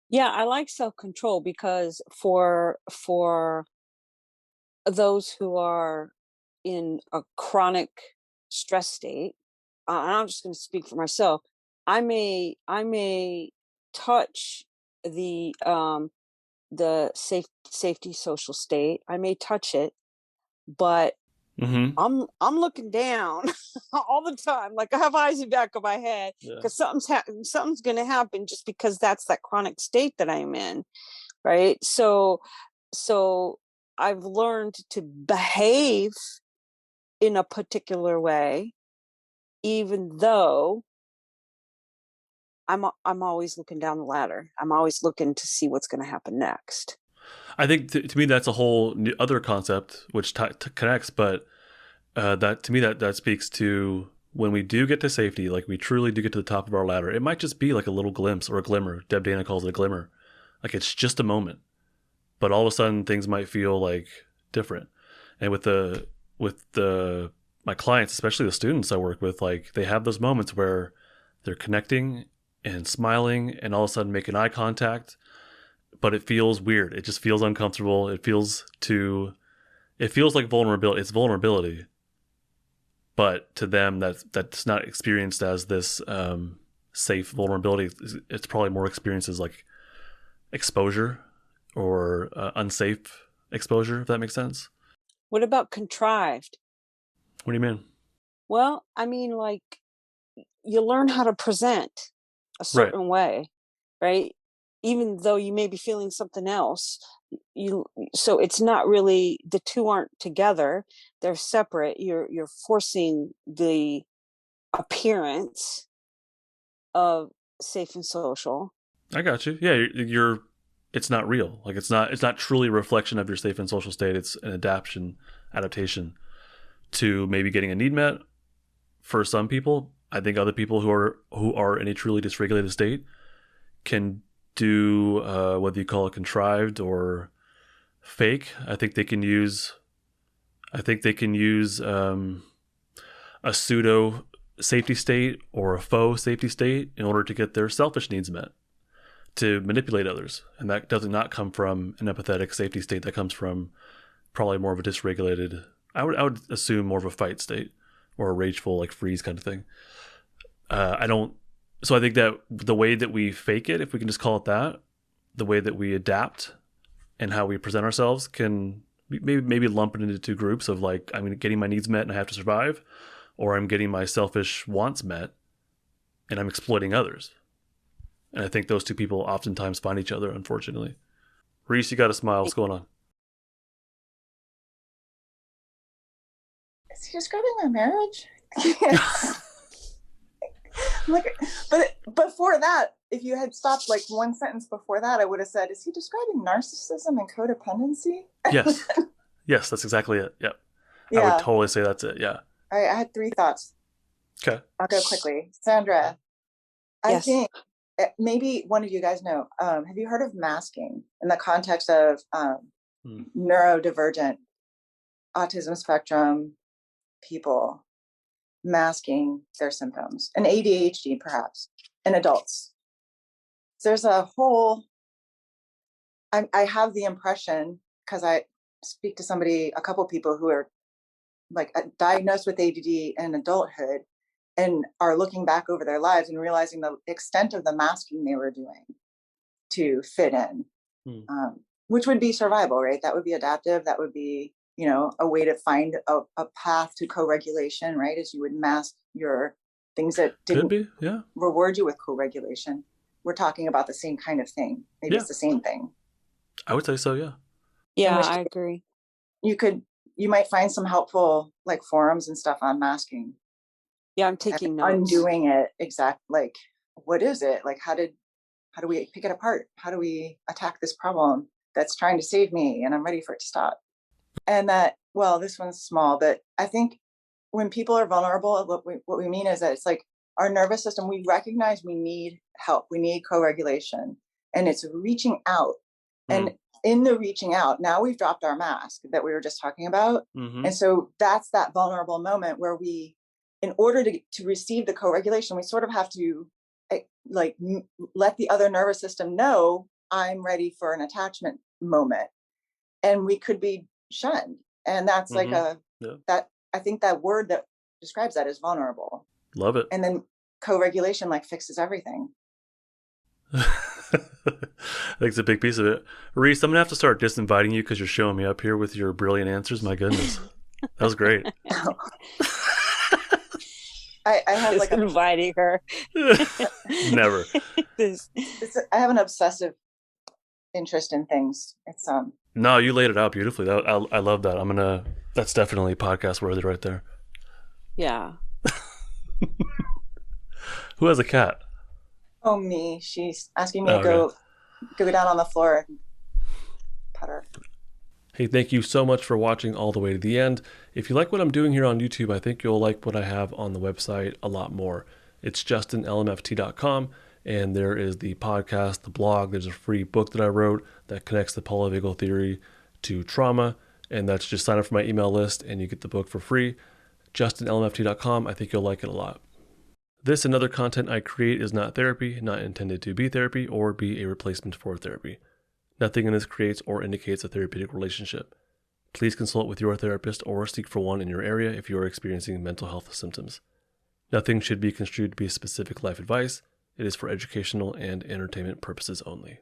Yeah, I like self-control because for those who are in a chronic stress state, and I'm just going to speak for myself. I may touch the safety social state. I may touch it, but Hmm. I'm looking down all the time. Like I have eyes in the back of my head Yeah. because something's going to happen just because that's that chronic state that I'm in, right? So I've learned to behave in a particular way, even though I'm always looking down the ladder. I'm always looking to see what's going to happen next. I think to me that's a whole new, other concept which connects, but that to me that speaks to when we do get to safety, like we truly do get to the top of our ladder. It might just be like a little glimpse or a glimmer. Deb Dana calls it a glimmer, like it's just a moment, but all of a sudden things might feel like different. And with the my clients, especially the students I work with, like they have those moments where they're connecting and smiling and all of a sudden making eye contact, but it feels weird. It just feels uncomfortable. It feels like vulnerability. It's vulnerability, but to them that's not experienced as this safe vulnerability. It's probably more experienced as like exposure or unsafe exposure, if that makes sense. What about contrived? What do you mean? Well, I mean, like you learn how to present a Right. certain way, right? Even though you may be feeling something else, you so it's not really the two aren't together, they're separate. You're forcing the appearance of safe and social. I got you. Yeah, you're it's not real. Like it's not truly a reflection of your safe and social state. It's an adaptation to maybe getting a need met for some people. I think other people who are in a truly dysregulated state can do whether you call it contrived or fake. I think they can use a pseudo safety state or a faux safety state in order to get their selfish needs met, to manipulate others. And that does not come from an empathetic safety state. That comes from probably more of a dysregulated, I would assume more of a fight state or a rageful, like freeze kind of thing. I don't, so I think that the way that we fake it, if we can just call it that, the way that we adapt and how we present ourselves can maybe lump it into two groups of like, I'm getting my needs met and I have to survive, or I'm getting my selfish wants met and I'm exploiting others. And I think those two people oftentimes find each other, unfortunately. Reese, you got a smile. What's going on? Is he describing my marriage? Like, but before that, if you had stopped like one sentence before that, I would have said, "Is he describing narcissism and codependency?" Yes. Yes, that's exactly it. Yep. I would Yeah. totally say that's it. Yeah. All right, I had three thoughts. Okay. I'll go quickly. Sandra, I Yes. think maybe one of you guys know. Have you heard of masking in the context of Hmm. neurodivergent autism spectrum people masking their symptoms and ADHD perhaps in adults? There's a whole, I have the impression, because I speak to a couple people who are like diagnosed with ADD in adulthood and are looking back over their lives and realizing the extent of the masking they were doing to fit in, Hmm. which would be survival, right? That would be adaptive. That would be, a way to find a path to co-regulation, right? As you would mask your things that Could didn't be. Yeah. reward you with co-regulation. We're talking about the same kind of thing. Maybe Yeah. it's the same thing. I would say so. Yeah. In Yeah, which I agree. you could, you might find some helpful like forums and stuff on masking Yeah, I'm and taking notes. undoing it. Like, what is it? Like, how do we pick it apart? How do we attack this problem that's trying to save me and I'm ready for it to stop? And that, well, this one's small, but I think when people are vulnerable, what we mean is that it's like our nervous system, we recognize we need help, we need co-regulation, and it's reaching out. Hmm. And in the reaching out, now we've dropped our mask that we were just talking about. Mm-hmm. And so that's that vulnerable moment where we, in order to receive the co-regulation, we sort of have to like let the other nervous system know I'm ready for an attachment moment, and we could be shunned. And that's like Yeah. that, I think that word that describes that is vulnerable. Love it. And then co-regulation like fixes everything. I think it's a big piece of it. Reese, I'm going to have to start disinviting you because you're showing me up here with your brilliant answers. My goodness. That was great. I have like inviting her. Never. I have an obsessive interest in things. It's No, you laid it out beautifully. I love that. That's definitely podcast worthy right there. Yeah. Who has a cat? Oh, me. She's asking me to go down on the floor and pet her. Hey, thank you so much for watching all the way to the end. If you like what I'm doing here on YouTube, I think you'll like what I have on the website a lot more. It's justinlmft.com, and there is the podcast, the blog. There's a free book that I wrote that connects the polyvagal theory to trauma, and that's just sign up for my email list and you get the book for free. justinlmft.com. I think you'll like it a lot. This and other content I create is not therapy, not intended to be therapy or be a replacement for therapy. Nothing in this creates or indicates a therapeutic relationship. Please consult with your therapist or seek for one in your area if you are experiencing mental health symptoms. Nothing should be construed to be specific life advice. It is for educational and entertainment purposes only.